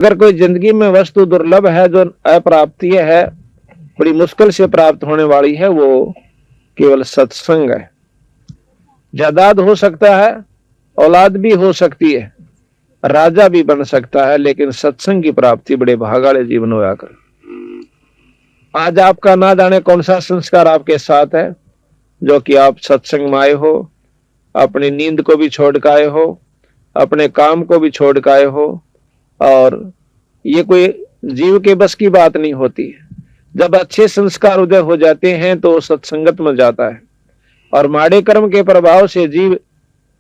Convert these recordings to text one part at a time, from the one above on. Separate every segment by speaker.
Speaker 1: अगर कोई जिंदगी में वस्तु दुर्लभ है जो अप्राप्तीय है, बड़ी मुश्किल से प्राप्त होने वाली है, वो केवल सत्संग है। जायदाद हो सकता है, औलाद भी हो सकती है, राजा भी बन सकता है, लेकिन सत्संग की प्राप्ति बड़े भाग वाले जीवन होया कर। आज आपका ना जाने कौन सा संस्कार आपके साथ है जो कि आप सत्संग में आए हो, अपनी नींद को भी छोड़ के आए हो, अपने काम को भी छोड़ के आए हो। और ये कोई जीव के बस की बात नहीं होती। जब अच्छे संस्कार उदय हो जाते हैं तो सत्संगत में जाता है, और माड़े कर्म के प्रभाव से जीव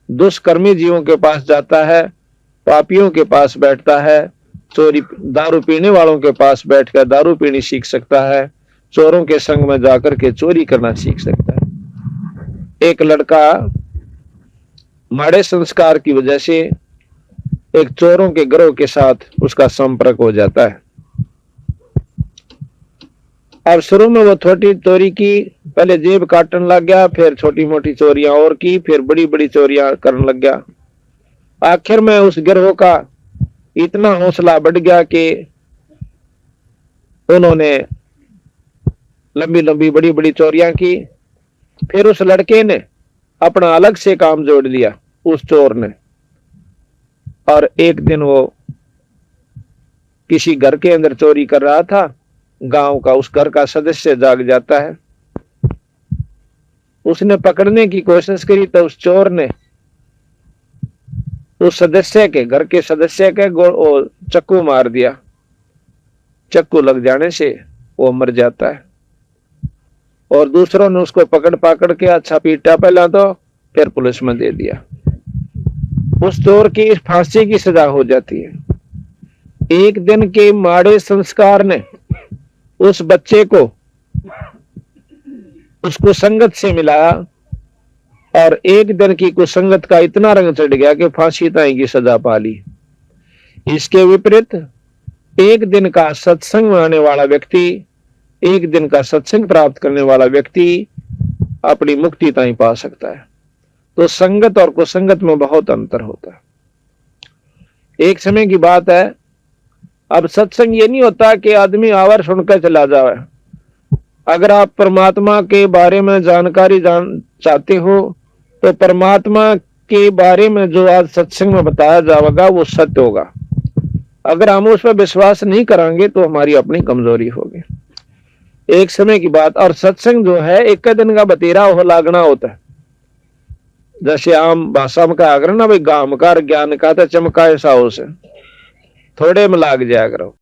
Speaker 1: दुष्कर्मी जीवों के पास जाता है, पापियों के पास बैठता है, चोरी दारू पीने वालों के पास बैठकर दारू पीनी सीख सकता है, चोरों के संग में जाकर के चोरी करना सीख सकता है। एक लड़का माड़े संस्कार की वजह से एक चोरों के गिरोह के साथ उसका संपर्क हो जाता है। अब शुरू में वो छोटी चोरी की, पहले जेब काटने लग गया, फिर छोटी मोटी चोरियां और की, फिर बड़ी बड़ी चोरियां करने लग गया। आखिर में उस गिरोह का इतना हौसला बढ़ गया कि उन्होंने लंबी लंबी बड़ी बड़ी चोरियां की। फिर उस लड़के ने अपना अलग से काम जोड़ लिया, उस चोर ने। और एक दिन वो किसी घर के अंदर चोरी कर रहा था, गांव का उस घर का सदस्य जाग जाता है। उसने पकड़ने की कोशिश करी तो उस चोर ने उस सदस्य के घर के सदस्य के चक्कू मार दिया। चक्कू लग जाने से वो मर जाता है, और दूसरों ने उसको पकड़ पकड़ के अच्छा पीटा पहला, तो फिर पुलिस में दे दिया। उस चोर की फांसी की सजा हो जाती है। एक दिन के माड़े संस्कार ने उस बच्चे को उसको संगत से मिलाया, और एक दिन की कुसंगत का इतना रंग चढ़ गया कि फांसी तक की सजा पा ली। इसके विपरीत एक दिन का सत्संग में आने वाला व्यक्ति, एक दिन का सत्संग प्राप्त करने वाला व्यक्ति अपनी मुक्ति तक पा सकता है। तो संगत और कुसंगत में बहुत अंतर होता है। एक समय की बात है, अब सत्संग ये नहीं होता कि आदमी आवर सुनकर चला जाए। अगर आप परमात्मा के बारे में जानकारी चाहते हो तो परमात्मा के बारे में जो आज सत्संग में बताया जाएगा वो सत्य होगा। अगर हम उस पर विश्वास नहीं करेंगे तो हमारी अपनी कमजोरी होगी। एक समय की बात, और सत्संग जो है एक दिन का बतेरा हो लागना होता है। जैसे आम भाषा में कहा करो ना भाई, गाम का ज्ञान का तो चमका ऐसा हो से थोड़े में लाग जाया करो।